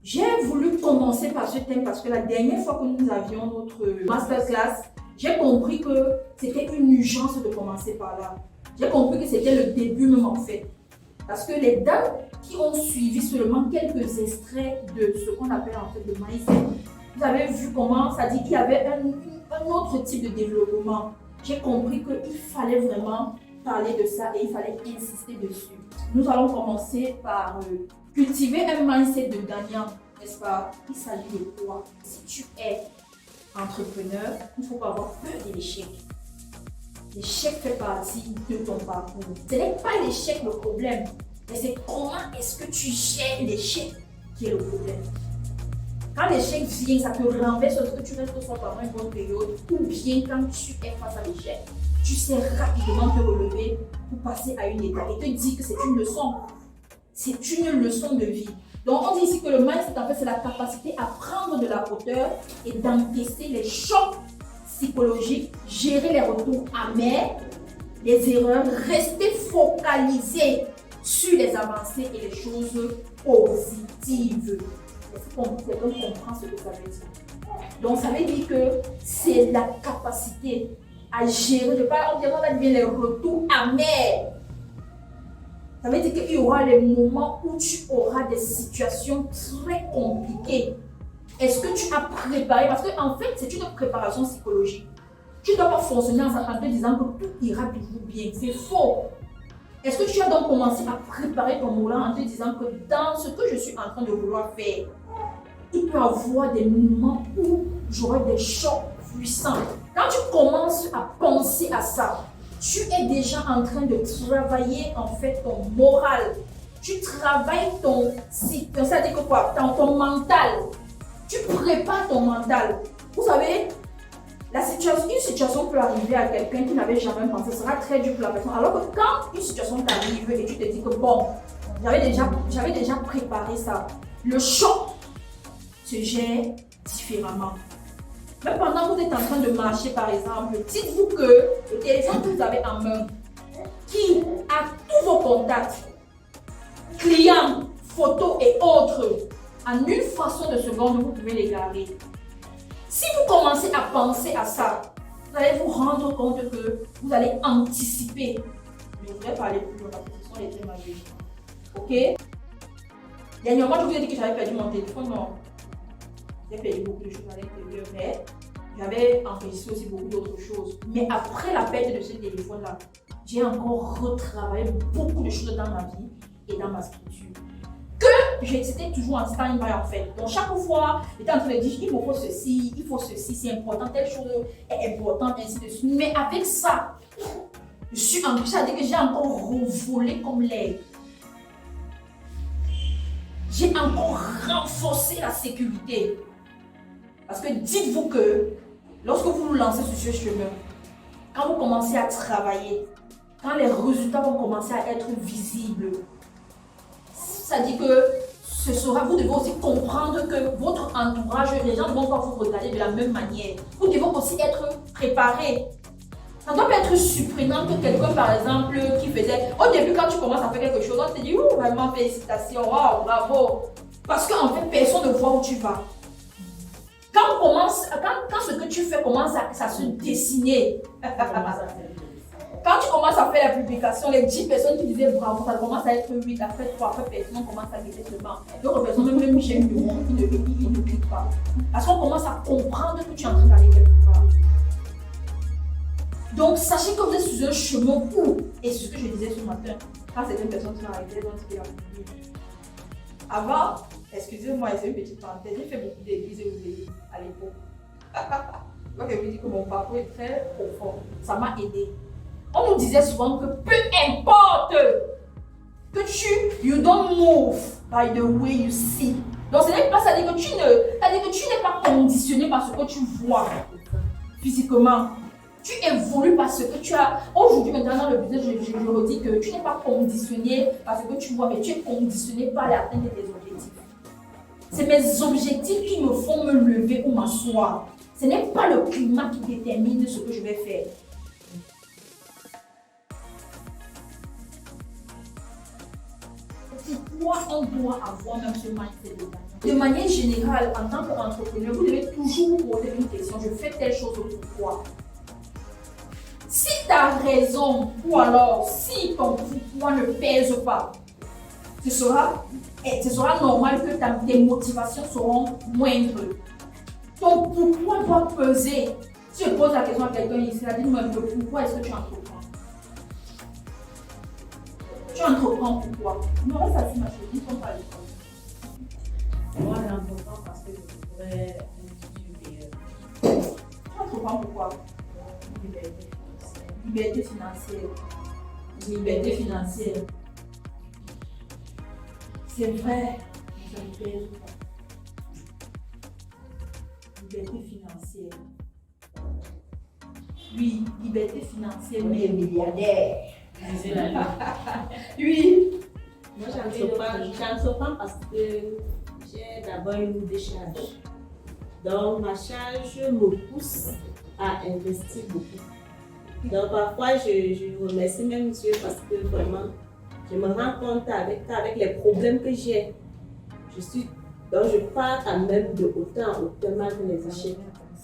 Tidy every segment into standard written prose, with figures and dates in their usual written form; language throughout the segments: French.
J'ai voulu commencer par ce thème parce que la dernière fois que nous avions notre masterclass, j'ai compris que c'était une urgence de commencer par là. J'ai compris que c'était le début même en fait. Parce que les dames qui ont suivi seulement quelques extraits de ce qu'on appelle en fait le mindset, vous avez vu comment ça dit qu'il y avait un autre type de développement. J'ai compris qu'il fallait vraiment parler de ça et il fallait insister dessus. Nous allons commencer par cultiver un mindset de gagnant, n'est-ce pas? Il s'agit de quoi? Si tu es entrepreneur, il ne faut pas avoir peur de l'échec. L'échec fait partie de ton parcours. Ce n'est pas l'échec le problème, mais c'est comment est-ce que tu gères l'échec qui est le problème. Quand l'échec vient, ça te renverse ce que tu restes soit pendant une bonne période, ou bien quand tu es face à l'échec, tu sais rapidement te relever pour passer à une étape et te dire que c'est une leçon. C'est une leçon de vie. Donc on dit ici que le mindset, en fait, c'est la capacité à prendre de la hauteur et d'encaisser les chocs psychologiques, gérer les retours amers, les erreurs, rester focalisé sur les avancées et les choses positives. Est-ce qu'on comprend ce que ça veut dire? Donc ça veut dire que c'est la capacité à gérer, je parle, on va dire les retours amers. Ça veut dire qu'il y aura les moments où tu auras des situations très compliquées. Est-ce que tu as préparé? Parce qu'en fait, c'est une préparation psychologique. Tu ne dois pas fonctionner en te disant que tout ira toujours bien. C'est faux. Est-ce que tu as donc commencé à préparer ton moulin en te disant que dans ce que je suis en train de vouloir faire, il peut y avoir des moments où j'aurai des chocs puissants. Quand tu commences à penser à ça, tu es déjà en train de travailler en fait ton moral. Tu travailles ton cycle, c'est-à-dire que quoi? Ton mental. Tu prépares ton mental. Vous savez, une situation peut arriver à quelqu'un qui n'avait jamais pensé, ce sera très dur pour la personne. Alors que quand une situation t'arrive et tu te dis que bon, j'avais déjà préparé ça, le choc se gère différemment. Même pendant que vous êtes en train de marcher, par exemple, dites-vous que le téléphone que vous avez en main, qui a tous vos contacts, clients, photos et autres, en une fraction de seconde, vous pouvez les garder. Si vous commencez à penser à ça, vous allez vous rendre compte que vous allez anticiper. Je voudrais parler plus loin parce que ce sont les thèmes magiques. Ok? Dernièrement, je vous ai dit que j'avais perdu mon téléphone. Non. J'ai perdu beaucoup de choses à l'intérieur, mais j'avais enregistré aussi beaucoup d'autres choses. Mais après la perte de ce téléphone-là, j'ai encore retravaillé beaucoup de choses dans ma vie et dans ma structure. C'était toujours en stand-by en fait. Donc chaque fois, j'étais en train de dire, il me faut ceci, c'est important, telle chose est importante, ainsi de suite. Mais avec ça, je suis en train de dire que j'ai encore revolé comme l'air. J'ai encore renforcé la sécurité. Parce que dites-vous que lorsque vous vous lancez sur ce chemin, quand vous commencez à travailler, quand les résultats vont commencer à être visibles, ça dit que vous devez aussi comprendre que votre entourage, les gens ne vont pas vous regarder de la même manière. Vous devez aussi être préparé. Ça ne doit pas être surprenant que quelqu'un, par exemple, qui faisait... Au début, quand tu commences à faire quelque chose, on te dit, ouh, vraiment, félicitations, waouh, bravo. Parce qu'en fait, personne ne voit où tu vas. Quand ce que tu fais commence à se dessiner, quand tu commences à faire la publication, les 10 personnes qui disaient bravo, ça commence à être 8, après 3, après personne commence à guetter seulement. D'autres personnes, même Michel Dumont, qui ne clique pas. Parce qu'on commence à comprendre que tu es en train d'aller quelque part. Donc, sachez que vous êtes sur un chemin où, et c'est ce que je disais ce matin, quand certaines personnes sont arrivées dans ce pays. Avant, excusez-moi, c'est une petite parenthèse, j'ai fait beaucoup d'églises et d'églises à l'époque. Donc, je me dis que mon parcours est très profond. Ça m'a aidé. On nous disait souvent que peu importe que you don't move by the way you see. Donc, ce n'est pas ça, dire que tu n'es pas conditionné par ce que tu vois physiquement. Tu évolues par ce que tu as. Aujourd'hui, maintenant, dans le business, je redis que tu n'es pas conditionné par ce que tu vois, mais tu es conditionné par l'atteinte de tes objectifs. C'est mes objectifs qui me font me lever ou m'asseoir. Ce n'est pas le climat qui détermine ce que je vais faire. pourquoi on doit avoir même ce mindset de gagnant? De manière générale, en tant qu'entrepreneur, vous devez toujours vous poser une question. Je fais telle chose pourquoi? Si tu as raison ou alors si ton pourquoi ne pèse pas, ce sera normal que tes motivations seront moindres. Ton pourquoi doit peser. Si je pose la question à quelqu'un ici, dis-moi un peu pourquoi est-ce que tu entreprends? Tu entreprends pourquoi? Non, ça c'est ma chose, ils ne sont pas à l'école. Moi, j'entreprends parce que je voudrais un futur meilleur. Tu entreprends pourquoi? Liberté financière. Liberté financière. C'est vrai, mais ça ne pèse pas. Liberté financière. Oui, liberté financière, mais milliardaire. Oui. Moi, j'entreprends parce que j'ai d'abord une décharge. Donc, ma charge me pousse à investir beaucoup. Donc, parfois, je remercie même Dieu parce que vraiment, je me rends compte avec les problèmes que j'ai. Donc, je pars quand même de autant en autant malgré les échecs.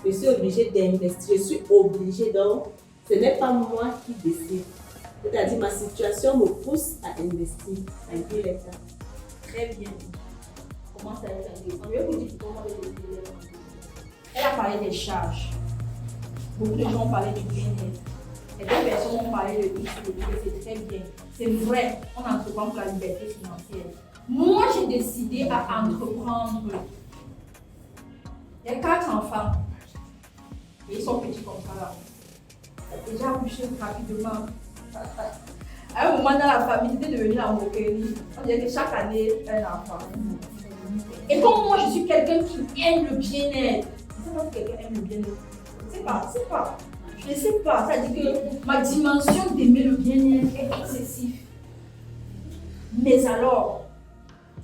Je suis obligée d'investir, je suis obligée. Donc, ce n'est pas moi qui décide. C'est-à-dire, ma situation me pousse à investir, malgré les cas. Très bien. Comment ça va être intéressant? Je vais vous dire comment elle a parlé des charges. Beaucoup de gens ont parlé du bien-être. Et d'autres personnes ont parlé de c'est très bien. C'est vrai, on entreprend pour la liberté financière. Moi, j'ai décidé à entreprendre. Il y a 4 enfants. Et ils sont petits comme ça là. J'ai déjà accouché rapidement. À un moment dans la famille, c'était devenu la moquerie. On dirait que chaque année, un enfant. Et comme moi, je suis quelqu'un qui aime le bien-être. Je ne sais pas si quelqu'un aime le bien-être. Je ne sais pas. C'est-à-dire que ma dimension d'aimer le bien-être est excessive. Mais alors,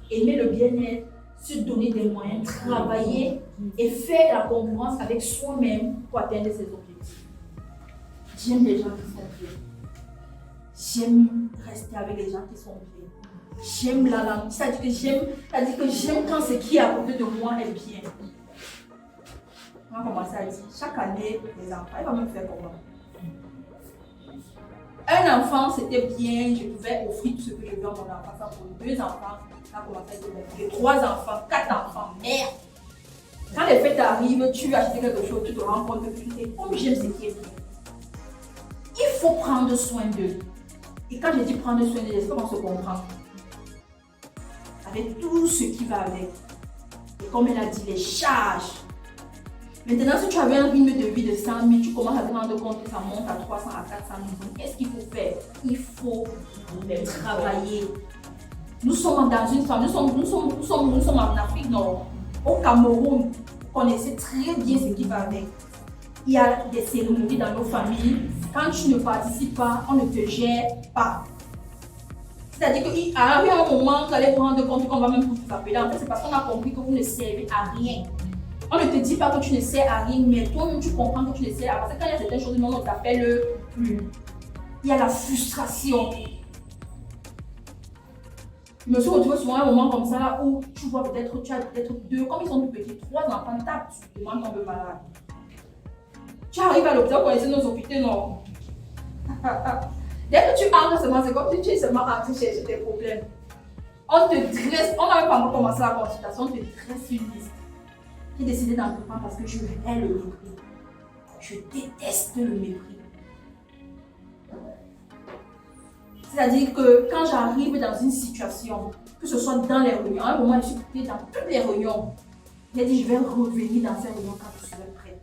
aimer le bien-être, se donner des moyens, travailler et faire la concurrence avec soi-même pour atteindre ses objectifs. J'aime les gens qui sont bien. J'aime rester avec les gens qui sont bien. J'aime la langue. C'est-à-dire que j'aime quand ce qui est à côté de moi est bien. On va commencer à dire, chaque année, les enfants, ils vont me faire comment? Un enfant, c'était bien, je pouvais offrir tout ce que je veux à mon enfant. Ça pour 2 enfants, ça a commencé à être bien. 3 enfants, 4 enfants, merde! Quand les fêtes arrivent, tu achètes quelque chose, tu te rends compte que tu sais, comme j'aime ce qui est bien. Il faut prendre soin d'eux. Et quand je dis prendre soin d'eux, j'espère qu'on se comprend. Avec tout ce qui va avec. Et comme elle a dit, les charges. Maintenant, si tu avais un rythme de vie de 100 000, tu commences à te rendre compte que ça monte à 300 à 400 000. Qu'est-ce qu'il faut faire? Il faut travailler. Nous sommes dans une famille, nous sommes en Afrique Nord, au Cameroun. Vous connaissez très bien ce qui va avec. Il y a des cérémonies dans nos familles. Quand tu ne participes pas, on ne te gère pas. C'est-à-dire qu'à un moment, vous allez vous rendre compte qu'on va même vous appeler. En fait, c'est parce qu'on a compris que vous ne servez à rien. On ne te dit pas que tu ne sers à rien, mais toi-même tu comprends que tu ne sers à rien. Parce que quand il y a certaines choses, on ne t'appelle plus. Il y a la frustration. Je me suis retrouvée souvent à un moment comme ça là où tu vois tu as peut-être 2, comme ils sont tout petits, 3 enfants, tu te demandes tomber malade. Tu arrives à l'hôpital, vous connaissez nos hôpitaux, non? Dès que tu entres seulement, c'est comme si tu es seulement entré chercher tes problèmes. On te dresse, on n'a même pas encore commencé la consultation, on te dresse une liste. J'ai décidé d'entreprendre parce que je hais le mépris. Je déteste le mépris. C'est-à-dire que quand j'arrive dans une situation, que ce soit dans les réunions, à un moment je suis occupée dans toutes les réunions, j'ai dit je vais revenir dans ces réunions quand je serai prête.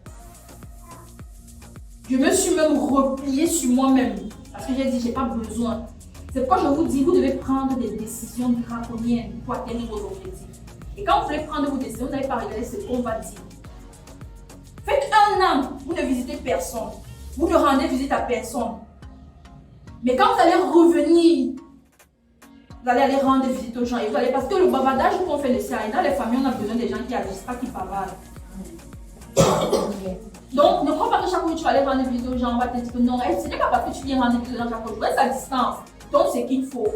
Je me suis même repliée sur moi-même parce que j'ai dit j'ai pas besoin. C'est pourquoi je vous dis, vous devez prendre des décisions draconiennes pour atteindre vos objectifs. Et quand vous voulez prendre vos décisions, vous n'allez pas regarder ce qu'on va dire. Faites 1 an, vous ne visitez personne. Vous ne rendez visite à personne. Mais quand vous allez revenir, vous allez aller rendre visite aux gens. Et vous allez, parce que le bavardage qu'on fait le service, dans les familles, on a besoin des gens qui agissent, pas qui bavardent. Donc, ne crois pas que chaque fois que tu vas aller rendre visite aux gens, on va te dire que non, ce n'est pas parce que tu viens rendre visite aux gens chaque fois, tu restes à distance. Donc, c'est qu'il faut.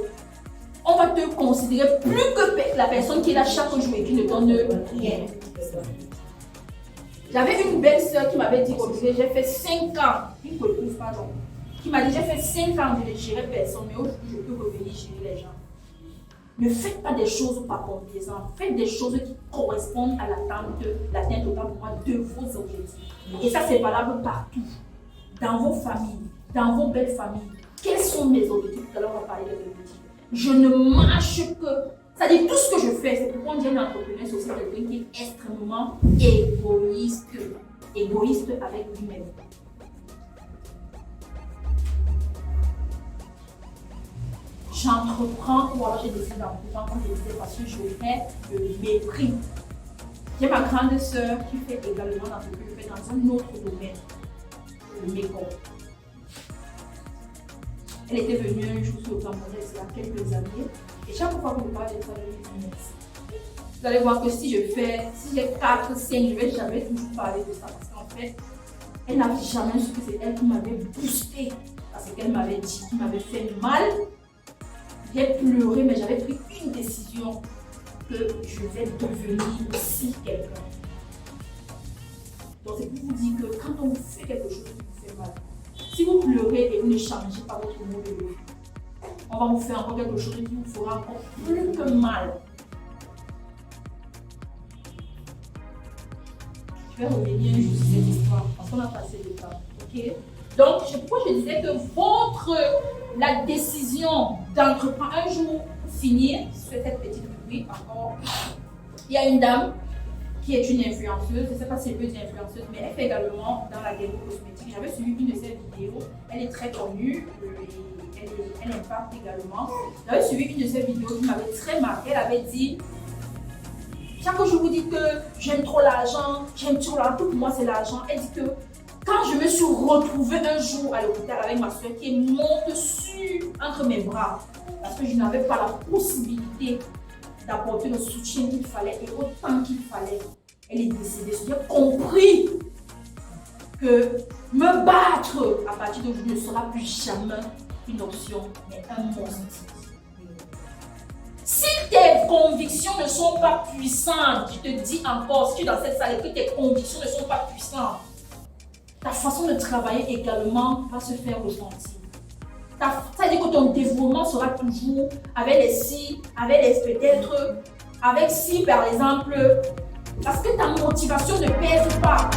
on va te considérer plus que la personne qui est là chaque jour et qui ne donne rien. J'avais une belle-sœur qui m'avait dit, Olivier, j'ai fait 5 ans, une copine, pardon, qui m'a dit, j'ai fait 5 ans, je ne gérais personne, mais aujourd'hui, je peux revenir gérer les gens. Ne faites pas des choses par complaisance, faites des choses qui correspondent à l'atteinte autant pour moi de vos objectifs. Et ça, c'est valable partout, dans vos familles, dans vos belles familles. Quels sont mes objectifs? Tout à l'heure, on va parler des objectifs. Je ne marche que... C'est-à-dire, tout ce que je fais, c'est pour qu'on devienne entrepreneur, c'est aussi quelqu'un qui est extrêmement égoïste. Égoïste avec lui-même. J'entreprends ou alors j'ai décidé d'entreprendre, comme je disais, parce que je fais le mépris. J'ai ma grande sœur qui fait également dans ce que je fais dans un autre domaine, le make-up. Elle était venue un jour sur le Cameroun, il y a quelques années, et chaque fois que je parle de ça, je lui dis merci. Vous allez voir que si j'ai 4, 5, je ne vais jamais toujours parler de ça, parce qu'en fait, elle n'avait jamais su que c'est elle qui m'avait boosté, parce qu'elle m'avait dit, qui m'avait fait mal. J'ai pleuré, mais j'avais pris une décision que je vais devenir aussi quelqu'un. Donc c'est pour vous dire que quand on vous fait quelque chose qui vous fait mal, si vous pleurez et vous ne changez pas votre mode de vie, on va vous faire encore quelque chose qui vous fera encore plus que mal. Je vais revenir juste sur cette histoire parce qu'on a passé le temps. Okay? Donc, pourquoi je disais que la décision d'entreprendre un jour, finir sur cette petite rubrique encore, il y a une dame qui est une influenceuse, je ne sais pas si elle peut dire influenceuse, mais elle fait également dans la démo cosmétique. J'avais suivi une de ses vidéos, elle est très connue, elle impacte également. J'avais suivi une de ses vidéos qui m'avait très marqué, elle avait dit, chaque jour je vous dis que j'aime trop l'argent, tout pour moi c'est l'argent. Elle dit que quand je me suis retrouvée un jour à l'hôpital avec ma soeur qui est montée entre mes bras, parce que je n'avais pas la possibilité d'apporter le soutien qu'il fallait et autant qu'il fallait, elle est décédée. J'ai compris que me battre à partir d'aujourd'hui ne sera plus jamais une option, mais un monstre. Si tes convictions ne sont pas puissantes, je te dis encore, si tu es dans cette salle et que tes convictions ne sont pas puissantes, ta façon de travailler également va se faire ressentir. Ça veut dire que ton développement sera toujours avec les si, avec les peut-être, avec si par exemple, parce que ta motivation ne pèse pas.